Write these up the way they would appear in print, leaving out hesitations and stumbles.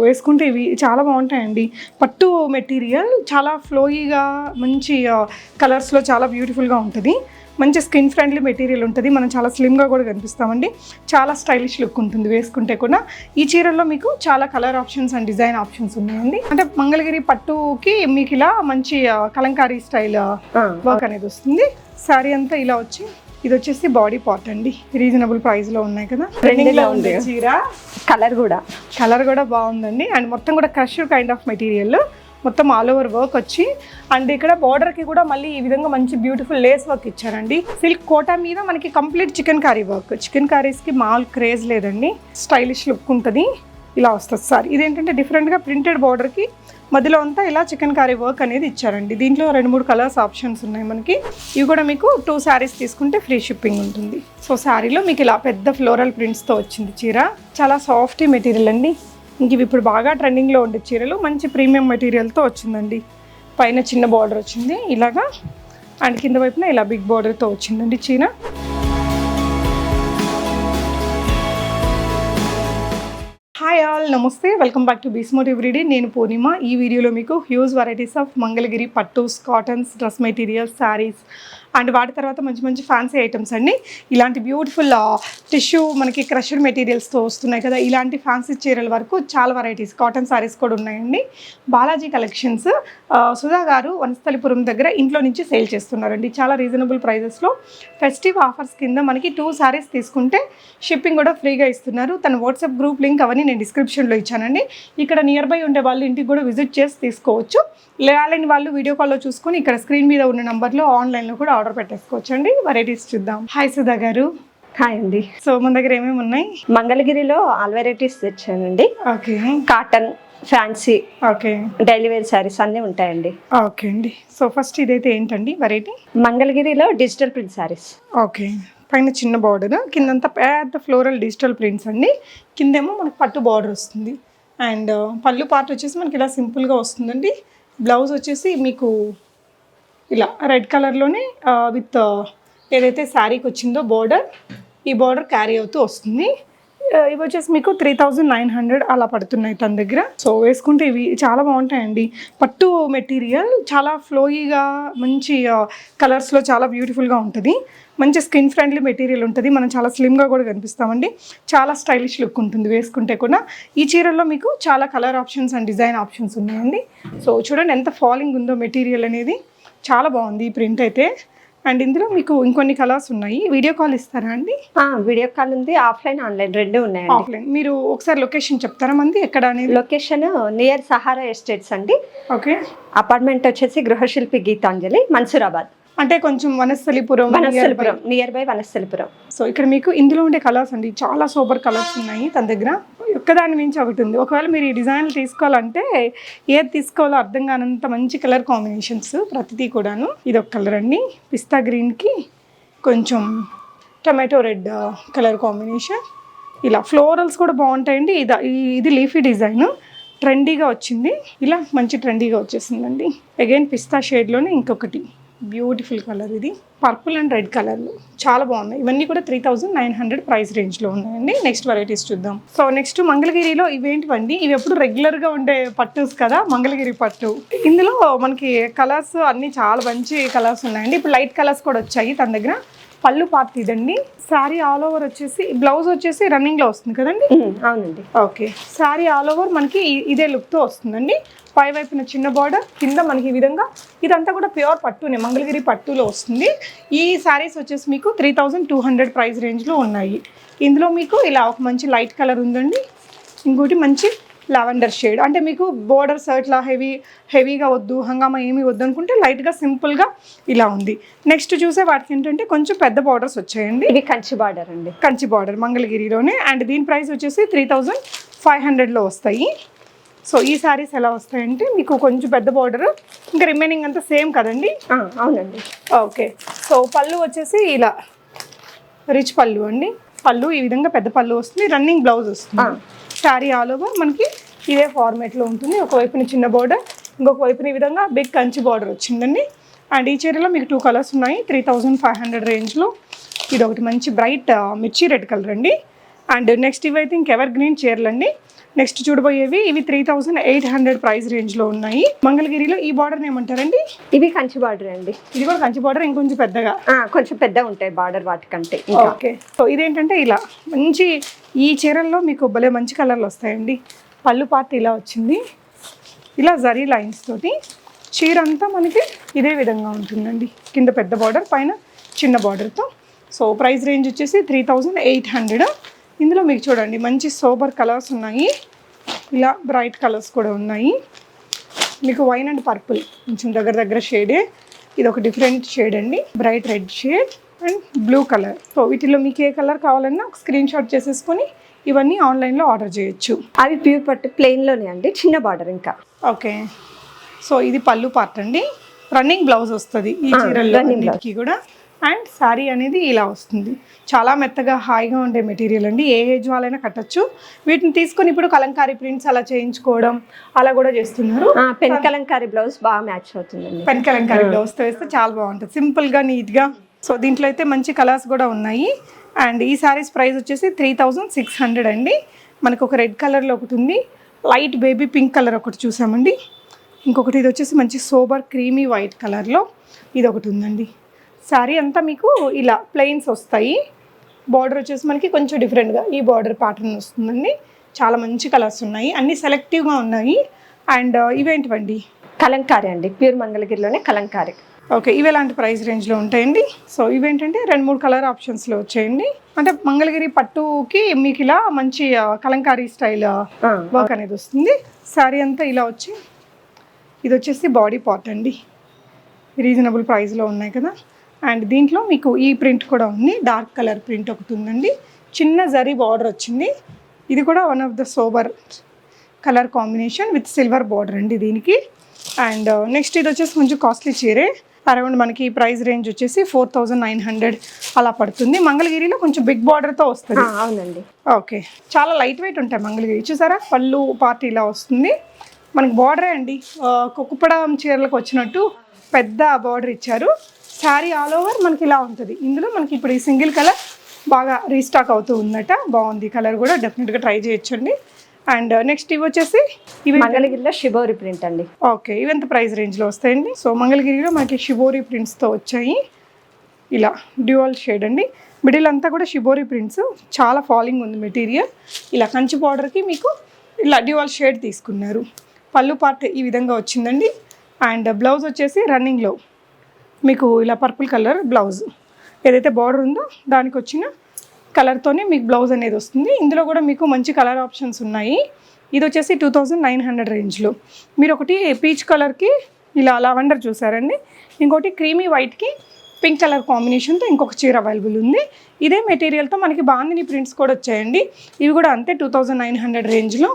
వేసుకుంటే ఇవి చాలా బాగుంటాయండి. పట్టు మెటీరియల్ చాలా ఫ్లోయీగా మంచి కలర్స్లో చాలా బ్యూటిఫుల్గా ఉంటుంది. మంచి స్కిన్ ఫ్రెండ్లీ మెటీరియల్ ఉంటుంది. మనం చాలా స్లిమ్గా కూడా కనిపిస్తామండి. చాలా స్టైలిష్ లుక్ ఉంటుంది వేసుకుంటే కూడా. ఈ చీరల్లో మీకు చాలా colour options and design options ఉన్నాయండి. అంటే మంగళగిరి పట్టుకి మీకు ఇలా మంచి కలంకారీ స్టైల్ వర్క్ అనేది వస్తుంది. శారీ అంతా ఇలా వచ్చి ఇది వచ్చేసి బాడీ పార్ట్ అండి. రీజనబుల్ ప్రైస్ లో ఉన్నాయి కదా. ట్రెండింగ్ లో ఉంది చీర. కలర్ కూడా బాగుందండి. అండ్ మొత్తం కూడా క్రష్ కైండ్ ఆఫ్ మెటీరియల్, మొత్తం ఆల్ ఓవర్ వర్క్ వచ్చి, అండ్ ఇక్కడ బార్డర్ కి కూడా మళ్ళీ ఈ విధంగా మంచి బ్యూటిఫుల్ లేస్ వర్క్ ఇచ్చారండి. సిల్క్ కోటా మీద మనకి complete chikankari work. Chikankaris కి మాల్ క్రేజ్ లేదండి. స్టైలిష్ లుక్ ఉంటుంది. ఇలా వస్తుంది సార్. ఇదేంటంటే డిఫరెంట్ గా ప్రింటెడ్ బార్డర్ కి మధ్యలో అంతా ఇలా చికెన్ కారీ వర్క్ అనేది ఇచ్చారండి. దీంట్లో 2-3 కలర్స్ ఆప్షన్స్ ఉన్నాయి మనకి. ఇవి కూడా మీకు 2 శారీస్ తీసుకుంటే ఫ్రీ షిప్పింగ్ ఉంటుంది. సో శారీలో మీకు ఇలా పెద్ద ఫ్లోరల్ ప్రింట్స్తో వచ్చింది చీర. చాలా సాఫ్ట్ మెటీరియల్ అండి. ఇంక ఇవి ఇప్పుడు బాగా ట్రెండింగ్లో ఉండే చీరలు. మంచి ప్రీమియం మెటీరియల్తో వచ్చిందండి. పైన చిన్న బార్డర్ వచ్చింది ఇలాగా, అండ్ కింద వైపున ఇలా బిగ్ బార్డర్తో వచ్చిందండి చీర. హాయ్ ఆల్, నమస్తే, వెల్కమ్ బ్యాక్ టు బీస్మోట్ ఎవ్రీడే. నేను పూర్ణిమ. ఈ వీడియోలో మీకు హ్యూజ్ వెరైటీస్ ఆఫ్ మంగళగిరి పట్టూస్, cottons, dress materials, saris and వాటి తర్వాత మంచి మంచి ఫ్యాన్సీ ఐటమ్స్ అండి. ఇలాంటి బ్యూటిఫుల్ టిష్యూ మనకి క్రషర్ మెటీరియల్స్తో వస్తున్నాయి కదా, ఇలాంటి ఫ్యాన్సీ చీరల వరకు చాలా వెరైటీస్ కాటన్ శారీస్ కూడా ఉన్నాయండి. బాలాజీ కలెక్షన్స్ సుధా గారు వనస్థలిపురం దగ్గర ఇంట్లో నుంచి సేల్ చేస్తున్నారండి. చాలా రీజనబుల్ ప్రైజెస్లో ఫెస్టివ్ ఆఫర్స్ కింద మనకి 2 శారీస్ తీసుకుంటే షిప్పింగ్ కూడా ఫ్రీగా ఇస్తున్నారు. తన వాట్సాప్ గ్రూప్ లింక్ అవన్నీ నేను డిస్క్రిప్షన్లో ఇచ్చానండి. ఇక్కడ నియర్ బై ఉండే వాళ్ళు ఇంటికి కూడా విజిట్ చేసి తీసుకోవచ్చు. లేని వాళ్ళు వీడియో కాల్లో చూసుకొని ఇక్కడ స్క్రీన్ మీద ఉన్న నంబర్లో ఆన్లైన్లో కూడా ఆర్డర్ పెట్టేసుకోవచ్చు అండి. వెరైటీస్ చూద్దాం. హాయ్ సుధా గారు. హాయ్ అండి. సో మన దగ్గర ఏమేమి ఉన్నాయి? మంగళగిరిలో ఆల్ వెరైటీస్ తెచ్చానండి. Okay. Cotton, fancy, okay, daily wear saris అన్నీ ఉంటాయండి. ఓకే అండి. సో ఫస్ట్ ఇదైతే ఏంటండి వెరైటీ? మంగళగిరిలో డిజిటల్ ప్రింట్ శారీస్. ఓకే. పైన చిన్న బార్డర్, కిందంతా పెద్ద ఫ్లోరల్ డిజిటల్ ప్రింట్స్ అండి. కిందేమో మనకి పట్టు బార్డర్ వస్తుంది. అండ్ పళ్ళు పార్ట్ వచ్చేసి మనకి ఇలా సింపుల్గా వస్తుందండి. బ్లౌజ్ వచ్చేసి మీకు ఇలా రెడ్ కలర్లోనే విత్ ఏదైతే శారీకి వచ్చిందో బార్డర్, ఈ బార్డర్ క్యారీ అవుతూ వస్తుంది. ఇవి వచ్చేసి మీకు 3900 అలా పడుతున్నాయి తన దగ్గర. సో వేసుకుంటే ఇవి చాలా బాగుంటాయండి. పట్టు మెటీరియల్ చాలా ఫ్లోయీగా మంచి కలర్స్లో చాలా బ్యూటిఫుల్గా ఉంటుంది. మంచి స్కిన్ ఫ్రెండ్లీ మెటీరియల్ ఉంటుంది. మనం చాలా స్లిమ్గా కూడా కనిపిస్తామండి. చాలా స్టైలిష్ లుక్ ఉంటుంది వేసుకుంటే కూడా. ఈ చీరల్లో మీకు చాలా colour options and design options ఉన్నాయండి. సో చూడండి ఎంత ఫాలింగ్ ఉందో మెటీరియల్ అనేది. చాలా బాగుంది ఈ ప్రింట్ అయితే. అండ్ ఇందులో మీకు ఇంకొన్ని కలర్స్ ఉన్నాయి. వీడియో కాల్ ఇస్తారా అండి? వీడియో కాల్ ఉంది, ఆఫ్లైన్ ఆన్లైన్ రెండు ఉన్నాయి. ఆఫ్లైన్. మీరు ఒకసారి లొకేషన్ చెప్తారా మంది ఎక్కడ అనేది? లొకేషన్ నియర్ సహారా ఎస్టేట్స్ అండి. ఓకే. అపార్ట్మెంట్ వచ్చేసి గృహశిల్పి గీతాంజలి, మన్సూరాబాద్. అంటే కొంచెం Vanasthalipuram near by Vanasthalipuram. So ఇక్కడ మీకు ఇందులో ఉండే కలర్స్ అండి చాలా సూపర్ కలర్స్ ఉన్నాయి తన దగ్గర. ఒక్కదాని నుంచి ఒకటి ఉంది. ఒకవేళ మీరు ఈ డిజైన్లు తీసుకోవాలంటే ఏది తీసుకోవాలో అర్థం కానంత మంచి కలర్ కాంబినేషన్స్ ప్రతిదీ కూడాను. ఇది ఒక కలర్ అండి, పిస్తా గ్రీన్కి కొంచెం టమాటో రెడ్ కలర్ కాంబినేషన్. ఇలా ఫ్లోరల్స్ కూడా బాగుంటాయండి. ఇది లీఫీ డిజైన్ ట్రెండీగా వచ్చింది. ఇలా మంచి ట్రెండీగా వచ్చేసిందండి. అగైన్ పిస్తా షేడ్లోనే ఇంకొకటి బ్యూటిఫుల్ కలర్. ఇది పర్పుల్ అండ్ రెడ్ కలర్లో చాలా బాగున్నాయి. ఇవన్నీ కూడా 3900 ప్రైస్ రేంజ్లో ఉన్నాయండి. నెక్స్ట్ వెరైటీస్ చూద్దాం. సో నెక్స్ట్ మంగళగిరిలో ఇవేంటివండి? ఇవి ఎప్పుడు రెగ్యులర్గా ఉండే పట్టుస్ కదా, మంగళగిరి పట్టు. ఇందులో మనకి కలర్స్ అన్నీ చాలా మంచి కలర్స్ ఉన్నాయండి. ఇప్పుడు లైట్ కలర్స్ కూడా వచ్చాయి తన దగ్గర. పళ్ళు పార్ట్ ఇదండి. శారీ ఆల్ ఓవర్ వచ్చేసి బ్లౌజ్ వచ్చేసి రన్నింగ్లో వస్తుంది కదండి? అవునండి. ఓకే. శారీ ఆల్ ఓవర్ మనకి ఇదే లుక్తో వస్తుందండి. పై వైపున చిన్న బార్డర్, కింద మనకి ఈ విధంగా ఇదంతా కూడా ప్యూర్ పట్టునే, మంగళగిరి పట్టులో వస్తుంది. ఈ శారీస్ వచ్చేసి మీకు 3200 ప్రైస్ రేంజ్లో ఉన్నాయి. ఇందులో మీకు ఇలా ఒక మంచి లైట్ కలర్ ఉందండి. ఇంకోటి మంచి లావెండర్ షేడ్. అంటే మీకు బోర్డర్స్ ఇట్లా హెవీగా వద్దు, హంగామా ఏమీ వద్దు అనుకుంటే లైట్గా సింపుల్గా ఇలా ఉంది. నెక్స్ట్ చూసే వాటికి ఏంటంటే కొంచెం పెద్ద బార్డర్స్ వచ్చాయండి. ఇది కంచి బార్డర్ అండి. కంచి బార్డర్ మంగళగిరిలోనే. అండ్ దీని ప్రైస్ వచ్చేసి 3500లో వస్తాయి. సో ఈ శారీస్ ఎలా వస్తాయంటే మీకు కొంచెం పెద్ద బార్డర్, ఇంకా రిమైనింగ్ అంతా సేమ్ కదండి? అవునండి. ఓకే. సో పళ్ళు వచ్చేసి ఇలా రిచ్ పళ్ళు అండి. పళ్ళు ఈ విధంగా పెద్ద పళ్ళు వస్తుంది. రన్నింగ్ బ్లౌజ్ వస్తుంది. శారీ ఆల్ ఓవర్ మనకి ఇదే ఫార్మేట్లో ఉంటుంది. ఒకవైపున చిన్న బార్డర్, ఇంకొక వైపున ఈ విధంగా బిగ్ కంచి బార్డర్ వచ్చిందండి. అండ్ ఈ చీరలో మీకు 2 కలర్స్ ఉన్నాయి 3500 రేంజ్లో. ఇది ఒకటి మంచి బ్రైట్ మిర్చి రెడ్ కలర్ అండి. అండ్ నెక్స్ట్ ఇవైతే ఇంక ఎవర్ గ్రీన్ చీరలు అండి. నెక్స్ట్ చూడబోయేవి ఇవి 3800 ప్రైస్ రేంజ్లో ఉన్నాయి. మంగళగిరిలో ఈ బార్డర్ ఏమంటారండి? ఇవి కంచి బార్డర్ అండి. ఇది కూడా కంచి బార్డర్, ఇంకొంచెం పెద్దగా కొంచెం పెద్ద ఉంటాయి బార్డర్ వాటికంటే. ఓకే. సో ఇదేంటంటే ఇలా మంచి, ఈ చీరల్లో మీకు భలే మంచి కలర్లు వస్తాయండి. పళ్ళు పార్ట్ ఇలా వచ్చింది, ఇలా జరీ లైన్స్ తోటి. చీర అంతా మనకి ఇదే విధంగా ఉంటుందండి. కింద పెద్ద బార్డర్, పైన చిన్న బార్డర్తో. సో ప్రైస్ రేంజ్ వచ్చేసి 3800. ఇందులో మీకు చూడండి మంచి సోబర్ కలర్స్ ఉన్నాయి, ఇలా బ్రైట్ కలర్స్ కూడా ఉన్నాయి. మీకు వైన్ అండ్ పర్పుల్ కొంచెం దగ్గర షేడే, ఇది ఒక డిఫరెంట్ షేడ్ అండి, bright red shade and blue colour. So వీటిలో మీకు ఏ కలర్ కావాలన్నా ఒక స్క్రీన్ షాట్ చేసేసుకొని ఇవన్నీ ఆన్లైన్లో ఆర్డర్ చేయొచ్చు. అవి ప్యూర్ పట్టు ప్లెయిన్లోనే అండి, చిన్న బార్డర్ ఇంకా. ఓకే. సో ఇది పళ్ళు పార్ట్ అండి, రన్నింగ్ బ్లౌజ్ వస్తుంది ఈ చీరల్లో అన్నిటికీ కూడా. అండ్ శారీ అనేది ఇలా వస్తుంది. చాలా మెత్తగా హాయిగా ఉండే మెటీరియల్ అండి, ఏ ఏజ్ వాళ్ళైనా కట్టచ్చు. వీటిని తీసుకొని ఇప్పుడు కలంకారీ ప్రింట్స్ అలా చేయించుకోవడం అలా కూడా చేస్తున్నారు. పెన్ కలంకారీ బ్లౌజ్ బాగా మ్యాచ్ అవుతుందండి. పెన్ కలంకారీ బ్లౌజ్తో వేస్తే చాలా బాగుంటుంది, సింపుల్గా నీట్గా. సో దీంట్లో అయితే మంచి కలర్స్ కూడా ఉన్నాయి. అండ్ ఈ శారీస్ ప్రైస్ వచ్చేసి 3600 అండి. మనకు ఒక రెడ్ కలర్లో ఒకటి ఉంది, లైట్ బేబీ పింక్ కలర్ ఒకటి చూసామండి, ఇంకొకటి ఇది వచ్చేసి మంచి సోబర్ క్రీమీ వైట్ కలర్లో ఇది ఒకటి ఉందండి. శారీ అంతా మీకు ఇలా ప్లెయిన్స్ వస్తాయి, బార్డర్ వచ్చేసి మనకి కొంచెం డిఫరెంట్గా ఈ బార్డర్ ప్యాటర్న్ వస్తుందండి. చాలా మంచి కలర్స్ ఉన్నాయి, అన్నీ సెలెక్టివ్గా ఉన్నాయి. అండ్ ఇవేంటివండి? కలంకారీ అండి, ప్యూర్ మంగళగిరిలోనే కలంకారీ. ఓకే. ఇవి ఎలాంటి ప్రైస్ రేంజ్లో ఉంటాయండి? సో ఇవేంటంటే 2-3 కలర్ ఆప్షన్స్లో వచ్చాయండి. అంటే మంగళగిరి పట్టుకి మీకు ఇలా మంచి కలంకారీ స్టైల్ వర్క్ అనేది వస్తుంది. శారీ అంతా ఇలా వచ్చి ఇది వచ్చేసి బాడీ పార్ట్ అండి, రీజనబుల్ ప్రైస్లో ఉన్నాయి కదా. అండ్ దీంట్లో మీకు ఈ ప్రింట్ కూడా ఉంది, డార్క్ కలర్ ప్రింట్ ఒకటి ఉందండి, చిన్న జరీ బార్డర్ వచ్చింది. ఇది కూడా one of the sober colour combination with silver border అండి దీనికి. అండ్ నెక్స్ట్ ఇది వచ్చేసి కొంచెం కాస్ట్లీ చీరే, అరౌండ్ మనకి ప్రైస్ రేంజ్ వచ్చేసి 4900 అలా పడుతుంది. మంగళగిరిలో కొంచెం బిగ్ బార్డర్తో వస్తుంది. అవునండి. ఓకే. చాలా లైట్ వెయిట్ ఉంటాయి మంగళగిరి. చూసారా పళ్ళు పార్ట్ ఇలా వస్తుంది, మనకి బార్డరే అండి కుక్కుపడం చీరలకు వచ్చినట్టు పెద్ద బార్డర్ ఇచ్చారు. శారీ ఆల్ ఓవర్ మనకి ఇలా ఉంటుంది. ఇందులో మనకి ఇప్పుడు ఈ సింగిల్ కలర్ బాగా రీస్టాక్ అవుతూ ఉందట, బాగుంది కలర్ కూడా, డెఫినెట్గా ట్రై చేయొచ్చండి. అండ్ నెక్స్ట్ ఇవి వచ్చేసి ఇవి మంగళగిరిలో షిబోరి ప్రింట్ అండి. ఓకే. ఇవి ఎంత ప్రైస్ రేంజ్లో వస్తాయండి? సో మంగళగిరిలో మనకి షిబోరి ప్రింట్స్తో వచ్చాయి, ఇలా డ్యూయల్ షేడ్ అండి. మిడిల్ అంతా కూడా షిబోరి ప్రింట్స్, చాలా ఫాలింగ్ ఉంది మెటీరియల్. ఇలా కంచి బార్డర్కి మీకు ఇలా డ్యూయల్ షేడ్ తీసుకున్నారు. పళ్ళు పార్ట్ ఈ విధంగా వచ్చిందండి. అండ్ బ్లౌజ్ వచ్చేసి రన్నింగ్లో మీకు ఇలా పర్పుల్ కలర్ బ్లౌజ్, ఏదైతే బార్డర్ ఉందో దానికి వచ్చిన కలర్తోనే మీకు బ్లౌజ్ అనేది వస్తుంది. ఇందులో కూడా మీకు మంచి కలర్ ఆప్షన్స్ ఉన్నాయి. ఇది వచ్చేసి 2900 రేంజ్లో. మీరు ఒకటి పీచ్ కలర్కి ఇలా లావెండర్ చూసారండి, ఇంకోటి క్రీమీ వైట్కి పింక్ కలర్ కాంబినేషన్తో ఇంకొక చీర అవైలబుల్ ఉంది. ఇదే మెటీరియల్తో మనకి బాందిని ప్రింట్స్ కూడా వచ్చాయండి, ఇవి కూడా అంతే 2900 రేంజ్లో.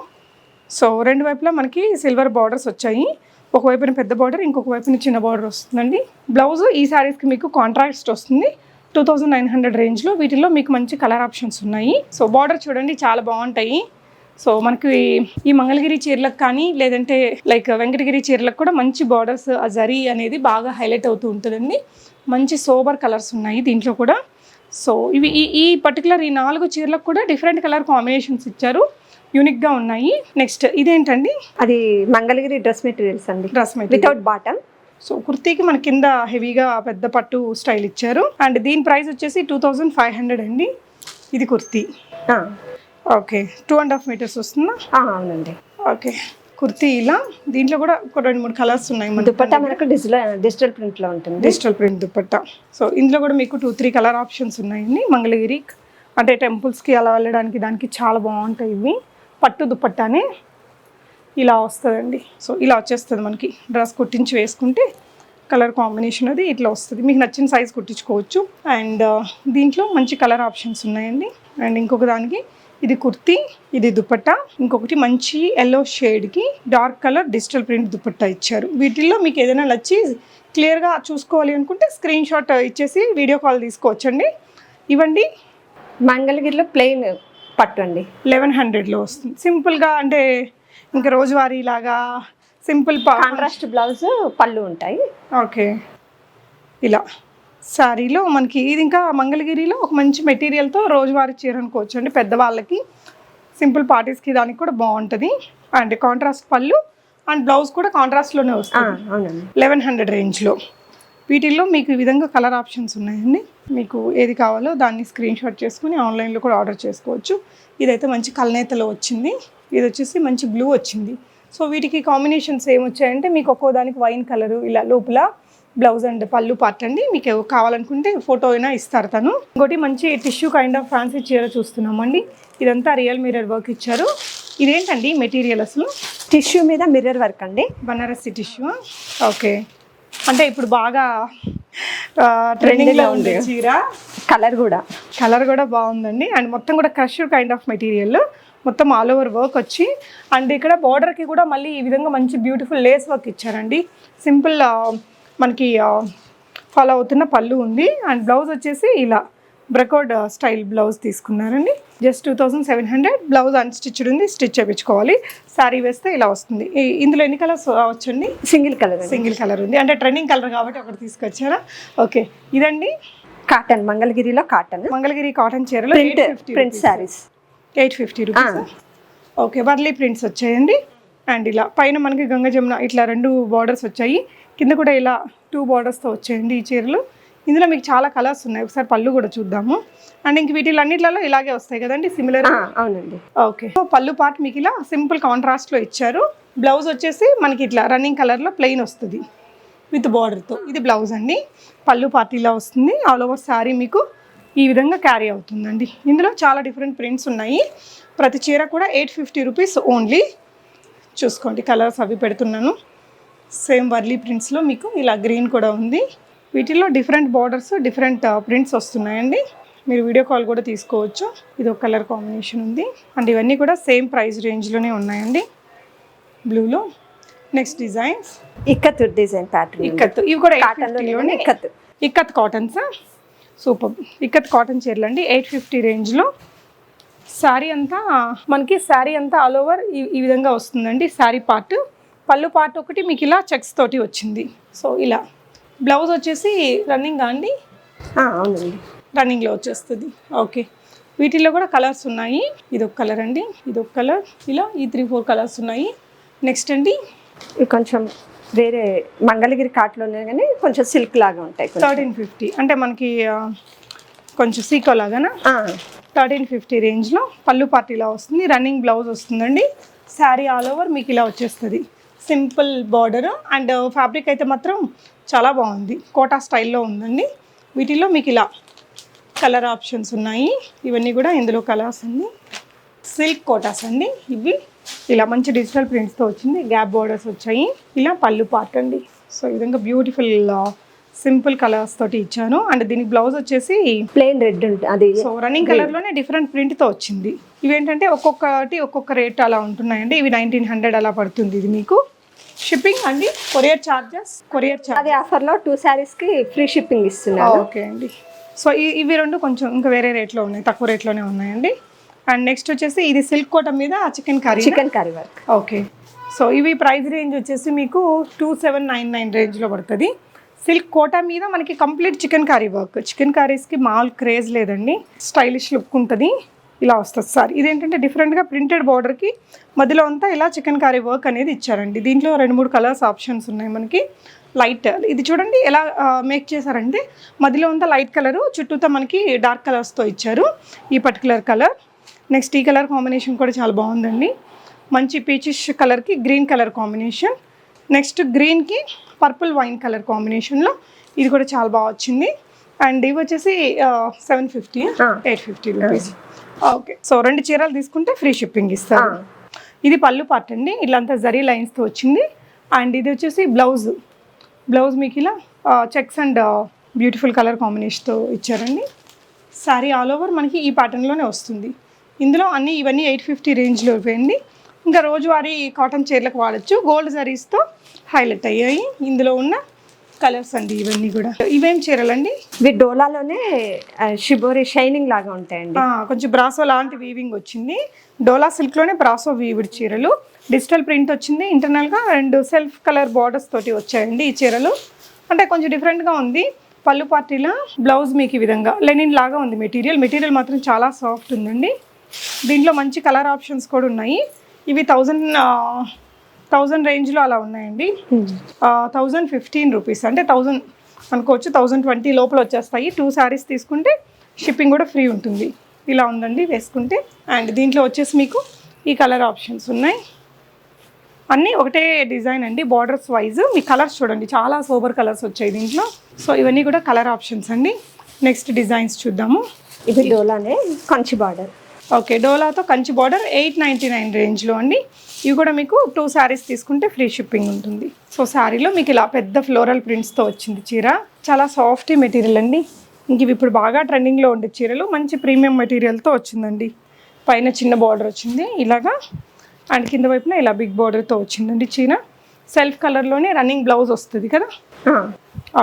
సో రెండు వైపులా మనకి సిల్వర్ బార్డర్స్ వచ్చాయి, ఒకవైపున పెద్ద బార్డర్, ఇంకొక వైపున చిన్న బార్డర్ వస్తుందండి. బ్లౌజ్ ఈ శారీస్కి మీకు కాంట్రాస్ట్ వస్తుంది 2900 రేంజ్లో. వీటిల్లో మీకు మంచి కలర్ ఆప్షన్స్ ఉన్నాయి. సో బార్డర్ చూడండి చాలా బాగుంటాయి. సో మనకి ఈ మంగళగిరి చీరలకు కానీ లేదంటే లైక్ వెంకటగిరి చీరలకు కూడా మంచి బార్డర్స్, ఆ జరీ అనేది బాగా హైలైట్ అవుతూ ఉంటుందండి. మంచి సోబర్ కలర్స్ ఉన్నాయి దీంట్లో కూడా. సో ఇవి ఈ పర్టికులర్ ఈ 4 చీరలకు కూడా డిఫరెంట్ కలర్ కాంబినేషన్స్ ఇచ్చారు, యూనిక్గా ఉన్నాయి. నెక్స్ట్ ఇదేంటండి? అది మంగళగిరి డ్రెస్ మెటీరియల్స్ అండి, dress material without bottom. So కుర్తీకి మన కింద హెవీగా పెద్ద పట్టు స్టైల్ ఇచ్చారు. అండ్ దీని ప్రైస్ వచ్చేసి 2500 అండి. ఇది కుర్తీ. ఓకే. 2.5 మీటర్స్ వస్తుందా? అవునండి. ఓకే. కుర్తీ ఇలా, దీంట్లో కూడా ఒక 2-3 కలర్స్ ఉన్నాయి. దుపట్టా మనకు డిజిటల్ ప్రింట్లో ఉంటుంది, డిజిటల్ ప్రింట్ దుపట్టా. సో ఇందులో కూడా మీకు 2-3 కలర్ ఆప్షన్స్ ఉన్నాయండి. మంగళగిరి అంటే టెంపుల్స్కి అలా వెళ్ళడానికి దానికి చాలా బాగుంటాయి ఇవి. పట్టు దుపట్టానే ఇలా వస్తుందండి. సో ఇలా వచ్చేస్తుంది మనకి, డ్రెస్ కుట్టించి వేసుకుంటే కలర్ కాంబినేషన్ అది ఇట్లా వస్తుంది, మీకు నచ్చిన సైజ్ కుట్టించుకోవచ్చు. అండ్ దీంట్లో మంచి కలర్ ఆప్షన్స్ ఉన్నాయండి. అండ్ ఇంకొక దానికి ఇది కుర్తీ, ఇది దుపట్టా, ఇంకొకటి మంచి ఎల్లో షేడ్కి dark colour digital print dupatta ఇచ్చారు. వీటిల్లో మీకు ఏదైనా నచ్చి క్లియర్గా చూసుకోవాలి అనుకుంటే స్క్రీన్ షాట్ ఇచ్చేసి వీడియో కాల్ తీసుకోవచ్చండి. ఇవ్వండి మంగళగిరిలో ప్లెయిన్ పట్టు అండి, 1100లో వస్తుంది. సింపుల్గా అంటే ఇంకా రోజువారీ లాగా సింపుల్ కాంట్రాస్ట్ బ్లౌజ్, పళ్ళు ఉంటాయి. ఓకే. ఇలా శారీలో మనకి ఇది ఇంకా మంగళగిరిలో ఒక మంచి మెటీరియల్తో రోజువారీ చీర అనుకోవచ్చు అండి పెద్దవాళ్ళకి. సింపుల్ పార్టీస్కి దానికి కూడా బాగుంటుంది. అండ్ కాంట్రాస్ట్ పళ్ళు అండ్ బ్లౌజ్ కూడా కాంట్రాస్ట్లోనే వస్తుంది. అవునండి. 1100 రేంజ్లో. వీటిల్లో మీకు ఈ విధంగా కలర్ ఆప్షన్స్ ఉన్నాయండి. మీకు ఏది కావాలో దాన్ని స్క్రీన్ షాట్ చేసుకుని ఆన్లైన్లో కూడా ఆర్డర్ చేసుకోవచ్చు. ఇదైతే మంచి కలనేతలో వచ్చింది. ఇది వచ్చేసి మంచి బ్లూ వచ్చింది. సో వీటికి కాంబినేషన్స్ ఏమొచ్చాయంటే మీకు ఒక్కో దానికి వైన్ కలరు ఇలా లోపల బ్లౌజ్ అండ్ పళ్ళు పార్ట్ అండి. మీకు కావాలనుకుంటే ఫోటో అయినా ఇస్తారు తను. ఇంకోటి మంచి టిష్యూ కైండ్ ఆఫ్ ఫ్యాన్సీ చీర చూస్తున్నామండి. ఇదంతా రియల్ మిర్రర్ వర్క్ ఇచ్చారు. ఇదేంటండి మెటీరియల్ అసలు? టిష్యూ మీద మిర్రర్ వర్క్ అండి. బనారసి టిష్యూ. ఓకే, అంటే ఇప్పుడు బాగా ట్రెండింగ్లో ఉంది చీర. కలర్ కూడా బాగుందండి. అండ్ మొత్తం కూడా క్రష్డ్ కైండ్ ఆఫ్ మెటీరియల్, మొత్తం ఆల్ ఓవర్ వర్క్ వచ్చి అండ్ ఇక్కడ బార్డర్కి కూడా మళ్ళీ ఈ విధంగా మంచి బ్యూటిఫుల్ లేస్ వర్క్ ఇచ్చారండి. సింపుల్ మనకి ఫాలో అవుతున్న పళ్ళు ఉంది. అండ్ బ్లౌజ్ వచ్చేసి ఇలా బ్రకోడ్ స్టైల్ బ్లౌజ్ తీసుకున్నారండి. జస్ట్ 2700. బ్లౌజ్ అన్స్టిచ్డ్ ఉంది, స్టిచ్ చేయించుకోవాలి. శారీ వేస్తే ఇలా వస్తుంది. ఇందులో ఎన్ని కలర్స్ వచ్చండి? సింగిల్ కలర్ ఉంది. అంటే ట్రెండింగ్ కలర్ కాబట్టి ఒకటి తీసుకొచ్చారా? ఓకే, ఇదండి కాటన్, మంగళగిరిలో మంగళగిరి కాటన్ చీరలో print sarees 850 rupees. Okay, Warli prints వచ్చాయండి. అండ్ ఇలా పైన మనకి గంగ జమున ఇట్లా 2 బార్డర్స్ వచ్చాయి, కింద కూడా ఇలా 2 బార్డర్స్తో వచ్చాయండి ఈ చీరలు. ఇందులో మీకు చాలా కలర్స్ ఉన్నాయి, ఒకసారి పళ్ళు కూడా చూద్దాము. అండ్ ఇంక వీటిలన్నిట్లలో ఇలాగే వస్తాయి కదండి, సిమిలర్. అవునండి. ఓకే, సో పళ్ళు పార్ట్ మీకు ఇలా సింపుల్ కాంట్రాస్ట్లో ఇచ్చారు. బ్లౌజ్ వచ్చేసి మనకి ఇట్లా రన్నింగ్ కలర్లో ప్లెయిన్ వస్తుంది విత్ బార్డర్తో. ఇది బ్లౌజ్ అండి. పళ్ళు పార్ట్ ఇలా వస్తుంది. ఆల్ ఓవర్ శారీ మీకు ఈ విధంగా క్యారీ అవుతుందండి. ఇందులో చాలా డిఫరెంట్ ప్రింట్స్ ఉన్నాయి. ప్రతి చీర కూడా 850 రూపీస్ ఓన్లీ. చూసుకోండి, కలర్స్ అవి పెడుతున్నాను. సేమ్ వర్లీ ప్రింట్స్లో మీకు ఇలా గ్రీన్ కూడా ఉంది. వీటిల్లో డిఫరెంట్ బార్డర్స్, డిఫరెంట్ ప్రింట్స్ వస్తున్నాయండి. మీరు వీడియో కాల్ కూడా తీసుకోవచ్చు. ఇది ఒక కలర్ కాంబినేషన్ ఉంది. అండ్ ఇవన్నీ కూడా సేమ్ ప్రైస్ రేంజ్లోనే ఉన్నాయండి బ్లూలో. Next designs ikat design pattern. ఇవి కూడా ikat cottons. Super. Ikat cotton చీరలు అండి 850 రేంజ్లో. శారీ అంతా ఆల్ ఓవర్ ఈ విధంగా వస్తుందండి. శారీ పార్ట్, పళ్ళు పార్ట్ ఒకటి మీకు ఇలా చెక్స్ తోటి వచ్చింది. సో ఇలా బ్లౌజ్ వచ్చేసి రన్నింగ్ అండి. అవునండి, రన్నింగ్లో వచ్చేస్తుంది. ఓకే, వీటిల్లో కూడా కలర్స్ ఉన్నాయి. ఇది ఒక కలర్ అండి, ఇది ఒక కలర్, ఇలా ఈ 3-4 కలర్స్ ఉన్నాయి. నెక్స్ట్ అండి ఇవి కొంచెం వేరే మంగళగిరి కాట్లోనే కానీ కొంచెం సిల్క్ లాగా ఉంటాయి. 1350 అంటే మనకి కొంచెం సీకో లాగానా? 1350 రేంజ్లో. పళ్ళు పార్ట్ ఇలా వస్తుంది, రన్నింగ్ బ్లౌజ్ వస్తుందండి. శారీ ఆల్ ఓవర్ మీకు ఇలా వచ్చేస్తుంది. సింపుల్ బార్డర్ అండ్ ఫ్యాబ్రిక్ అయితే మాత్రం చాలా బాగుంది, కోటా స్టైల్లో ఉందండి. వీటిల్లో మీకు ఇలా కలర్ ఆప్షన్స్ ఉన్నాయి. ఇవన్నీ కూడా ఇందులో కలర్స్ అండి. సిల్క్ కోటాస్ అండి ఇవి. ఇలా మంచి డిజిటల్ ప్రింట్స్తో వచ్చింది, గ్యాప్ బార్డర్స్ వచ్చాయి. ఇలా పళ్ళు పార్ట్ అండి. సో ఈ విధంగా బ్యూటిఫుల్ సింపుల్ కలర్స్ తోటి ఇచ్చాను. అండ్ దీనికి బ్లౌజ్ వచ్చేసి ప్లెయిన్ రెడ్ అది. సో రన్నింగ్ కలర్లోనే డిఫరెంట్ ప్రింట్తో వచ్చింది. ఇవేంటంటే ఒక్కొక్క రేట్ అలా ఉంటున్నాయండి. ఇవి 1900 అలా పడుతుంది. ఇది మీకు షిప్పింగ్ అండి, కొరియర్ చార్జెస్. అది ఆఫర్లో 2 శారీస్కి ఫ్రీ షిప్పింగ్ ఇస్తున్నారు. ఓకే అండి. సో ఇవి 2 కొంచెం ఇంకా వేరే రేట్లో ఉన్నాయి, తక్కువ రేట్లోనే ఉన్నాయండి. అండ్ నెక్స్ట్ వచ్చేసి ఇది సిల్క్ కోట మీద chikankari work. Okay, so ఇవి ప్రైస్ రేంజ్ వచ్చేసి మీకు 2799 రేంజ్లో పడుతుంది. సిల్క్ కోటా మీద మనకి కంప్లీట్ చికెన్ కర్రీ వర్క్. చికెన్ కర్రీస్కి మామూలు క్రేజ్ లేదండి, స్టైలిష్ లుక్ ఉంటుంది. ఇలా వస్తుంది సార్. ఇదేంటంటే డిఫరెంట్గా ప్రింటెడ్ బార్డర్కి మధ్యలో అంతా ఇలా చికెన్ కర్రీ వర్క్ అనేది ఇచ్చారండి. దీంట్లో 2-3 కలర్స్ ఆప్షన్స్ ఉన్నాయి మనకి. లైట్ ఇది చూడండి ఎలా మేక్ చేశారంటే మధ్యలో అంతా లైట్ కలరు, చుట్టూతో మనకి డార్క్ కలర్స్తో ఇచ్చారు. ఈ పర్టికులర్ కలర్. నెక్స్ట్ ఈ కలర్ కాంబినేషన్ కూడా చాలా బాగుందండి. మంచి పీచిష్ కలర్కి గ్రీన్ కలర్ కాంబినేషన్. నెక్స్ట్ గ్రీన్కి పర్పుల్ వైన్ కలర్ కాంబినేషన్లో ఇది కూడా చాలా బాగా వచ్చింది. అండ్ ఇవి వచ్చేసి 750, 850 రూపీస్. ఓకే, సో 2 చీరలు తీసుకుంటే ఫ్రీ షిప్పింగ్ ఇస్తారు. ఇది పళ్ళు పార్ట్ అండి, ఇట్లంతా జరీ లైన్స్తో వచ్చింది. అండ్ ఇది వచ్చేసి బ్లౌజ్ మీకు ఇలా చెక్స్ అండ్ బ్యూటిఫుల్ కలర్ కాంబినేషన్తో ఇచ్చారండి. శారీ ఆల్ ఓవర్ మనకి ఈ ప్యాటర్న్లోనే వస్తుంది. ఇందులో ఇవన్నీ 850 రేంజ్లో ఇవ్వండి. ఇంకా రోజువారీ కాటన్ చీరలకు వాడచ్చు. గోల్డ్ జరీస్తో హైలైట్ అయ్యాయి ఇందులో ఉన్న కలర్స్ అండి. ఇవన్నీ కూడా ఇవేం చీరలండి? ఇవి డోలాలోనే షిబోరి షైనింగ్ లాగా ఉంటాయండి. కొంచెం బ్రాసో లాంటి వీవింగ్ వచ్చింది. డోలా సిల్క్లోనే బ్రాసో వీవిడ్ చీరలు. డిజిటల్ ప్రింట్ వచ్చింది ఇంటర్నల్గా. 2 సెల్ఫ్ కలర్ బార్డర్స్ తోటి వచ్చాయండి ఈ చీరలు. అంటే కొంచెం డిఫరెంట్గా ఉంది. పళ్ళు పార్టీలా బ్లౌజ్ మీకు ఈ విధంగా లెనిన్ లాగా ఉంది. మెటీరియల్ మాత్రం చాలా సాఫ్ట్ ఉందండి. దీంట్లో మంచి కలర్ ఆప్షన్స్ కూడా ఉన్నాయి. ఇవి 1000 రేంజ్లో అలా ఉన్నాయండి. 1015 రూపీస్ అంటే 1000 అనుకోవచ్చు. 1020 లోపల వచ్చేస్తాయి. 2 శారీస్ తీసుకుంటే షిప్పింగ్ కూడా ఫ్రీ ఉంటుంది. ఇలా ఉందండి వేసుకుంటే. అండ్ దీంట్లో వచ్చేసి మీకు ఈ కలర్ ఆప్షన్స్ ఉన్నాయి. అన్నీ ఒకటే డిజైన్ అండి, బార్డర్స్ వైజ్. మీ కలర్స్ చూడండి, చాలా సూపర్ కలర్స్ వచ్చాయి దీంట్లో. సో ఇవన్నీ కూడా కలర్ ఆప్షన్స్ అండి. నెక్స్ట్ డిజైన్స్ చూద్దాము. ఇది డోలానే కంచి బార్డర్. ఓకే, డోలాతో కంచి బార్డర్ 899 రేంజ్లో అండి. ఇవి కూడా మీకు 2 శారీస్ తీసుకుంటే ఫ్రీ షిప్పింగ్ ఉంటుంది. సో శారీలో మీకు ఇలా పెద్ద ఫ్లోరల్ ప్రింట్స్తో వచ్చింది చీర. చాలా సాఫ్ట్ మెటీరియల్ అండి. ఇంక ఇవి ఇప్పుడు బాగా ట్రెండింగ్లో ఉండే చీరలు. మంచి ప్రీమియం మెటీరియల్తో వచ్చిందండి. పైన చిన్న బార్డర్ వచ్చింది ఇలాగా, అండ్ కింద వైపున ఇలా బిగ్ బార్డర్తో వచ్చిందండి చీర. సెల్ఫ్ కలర్లోనే రన్నింగ్ బ్లౌజ్ వస్తుంది కదా.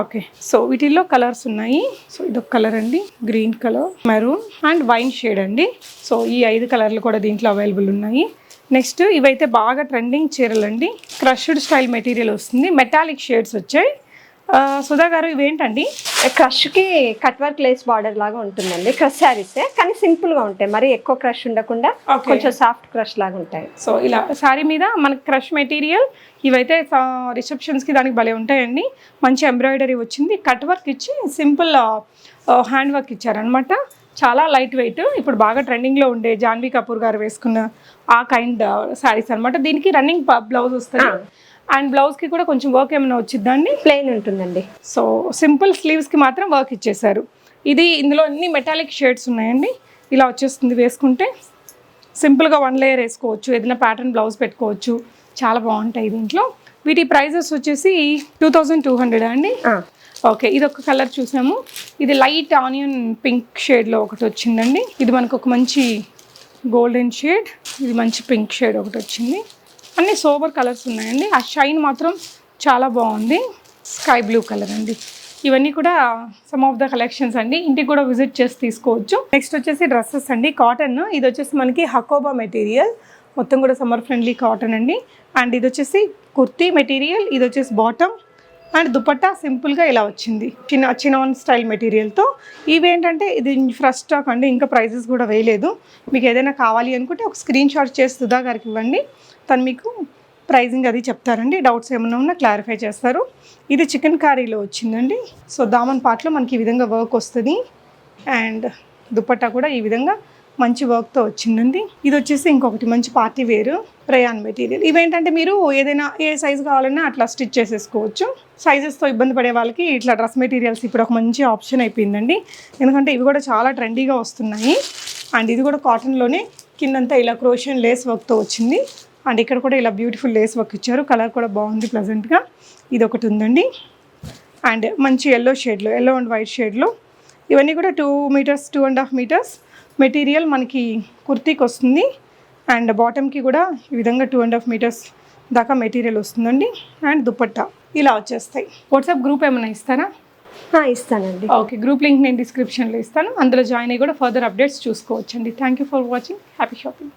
ఓకే, సో వీటిల్లో కలర్స్ ఉన్నాయి. సో ఇదొక కలర్ అండి, green colour, maroon and wine shade అండి. సో ఈ 5 కలర్లు కూడా దీంట్లో అవైలబుల్ ఉన్నాయి. నెక్స్ట్ ఇవైతే బాగా ట్రెండింగ్ చీరలు అండి. క్రష్డ్ స్టైల్ మెటీరియల్ వస్తుంది, మెటాలిక్ షేడ్స్ వచ్చాయి. సుధా గారు ఇవేంటండి? క్రష్కి కట్ వర్క్ లేస్ బార్డర్ లాగా ఉంటుందండి. క్రష్ శారీసే కానీ సింపుల్గా ఉంటాయి, మరి ఎక్కువ క్రష్ ఉండకుండా కొంచెం సాఫ్ట్ క్రష్ లాగా ఉంటాయి. సో ఇలా శారీ మీద మనకి క్రష్ మెటీరియల్. ఇవైతే రిసెప్షన్స్కి దానికి భలే ఉంటాయండి. మంచి ఎంబ్రాయిడరీ వచ్చింది, కట్ వర్క్ ఇచ్చి సింపుల్ హ్యాండ్ వర్క్ ఇచ్చారనమాట. చాలా లైట్ వెయిట్. ఇప్పుడు బాగా ట్రెండింగ్లో ఉండే జాన్వీ కపూర్ గారు వేసుకున్న ఆ కైండ్ శారీస్ అనమాట. దీనికి రన్నింగ్ బ్లౌజ్ వస్తుంది. అండ్ బ్లౌజ్కి కూడా కొంచెం వర్క్ ఏమైనా వచ్చిద్దండి? ప్లెయిన్ ఉంటుందండి. సో సింపుల్ స్లీవ్స్కి మాత్రం వర్క్ ఇచ్చేసారు. ఇందులో అన్ని మెటాలిక్ షేడ్స్ ఉన్నాయండి. ఇలా వచ్చేస్తుంది వేసుకుంటే. సింపుల్గా 1 లేయర్ వేసుకోవచ్చు, ఏదైనా ప్యాటర్న్ బ్లౌజ్ పెట్టుకోవచ్చు. చాలా బాగుంటాయి దీంట్లో. వీటి ప్రైజెస్ వచ్చేసి 2200 అండి. ఓకే, ఇది ఒక కలర్ చూసాము. ఇది లైట్ ఆనియన్ పింక్ షేడ్లో ఒకటి వచ్చిందండి. ఇది మనకు ఒక మంచి గోల్డెన్ షేడ్, ఇది మంచి పింక్ షేడ్ ఒకటి వచ్చింది. అన్ని సోబర్ కలర్స్ ఉన్నాయండి. ఆ షైన్ మాత్రం చాలా బాగుంది. స్కై బ్లూ కలర్ అండి. ఇవన్నీ కూడా సమ్ ఆఫ్ ద కలెక్షన్స్ అండి. ఇంటికి కూడా విజిట్ చేసి తీసుకోవచ్చు. నెక్స్ట్ వచ్చేసి డ్రెస్సెస్ అండి, కాటన్. ఇది వచ్చేసి మనకి హకోబా మెటీరియల్, మొత్తం కూడా సమ్మర్ ఫ్రెండ్లీ కాటన్ అండి. అండ్ ఇది వచ్చేసి కుర్తీ మెటీరియల్, ఇది వచ్చేసి బాటమ్ అండ్ దుపట్టా సింపుల్గా ఇలా వచ్చింది చినాన్ స్టైల్ మెటీరియల్తో. ఇవేంటంటే ఇది ఫ్రెష్ స్టాక్ అండి, ఇంకా ప్రైజెస్ కూడా వేయలేదు. మీకు ఏదైనా కావాలి అనుకుంటే ఒక స్క్రీన్ షాట్ చేసి సుధా గారికి ఇవ్వండి, తను మీకు ప్రైజింగ్ అది చెప్తారండి. డౌట్స్ ఏమైనా ఉన్నా క్లారిఫై చేస్తారు. ఇది చికెన్ కర్రీలో వచ్చిందండి. సో దామన్ పార్ట్లో మనకి ఈ విధంగా వర్క్ వస్తుంది. అండ్ దుపట్టా కూడా ఈ విధంగా మంచి వర్క్తో వచ్చిందండి. ఇది వచ్చేసి ఇంకొకటి మంచి పార్టీ వేరు రేయాన్ మెటీరియల్. ఇవేంటంటే మీరు ఏదైనా ఏ సైజు కావాలన్నా అట్లా స్టిచ్ చేసేసుకోవచ్చు. సైజెస్తో ఇబ్బంది పడే వాళ్ళకి ఇట్లా డ్రెస్ మెటీరియల్స్ ఇప్పుడు ఒక మంచి ఆప్షన్ అయిపోయిందండి. ఎందుకంటే ఇవి కూడా చాలా ట్రెండీగా వస్తున్నాయి. అండ్ ఇది కూడా కాటన్లోనే కిందంతా ఇలా క్రోషియన్ లేస్ వర్క్తో వచ్చింది. అండ్ ఇక్కడ కూడా ఇలా బ్యూటిఫుల్ లేస్ వర్క్ ఇచ్చారు. కలర్ కూడా బాగుంది ప్లెజెంట్గా. ఇది ఒకటి ఉందండి. అండ్ మంచి ఎల్లో షేడ్లో, ఎల్లో అండ్ వైట్ షేడ్లో. ఇవన్నీ కూడా 2 మీటర్స్ 2.5 మీటర్స్ మెటీరియల్ మనకి కుర్తీకి వస్తుంది. అండ్ బాటమ్కి కూడా ఈ విధంగా 2.5 మీటర్స్ దాకా మెటీరియల్ వస్తుందండి. అండ్ దుపట్టా ఇలా వచ్చేస్తాయి. వాట్సాప్ గ్రూప్ ఏమైనా ఇస్తారా? ఇస్తానండి. ఓకే, గ్రూప్ లింక్ నేను డిస్క్రిప్షన్లో ఇస్తాను. అందులో జాయిన్ అయ్యి కూడా ఫర్దర్ అప్డేట్స్ చూసుకోవచ్చండి. Thank you for watching. Happy shopping.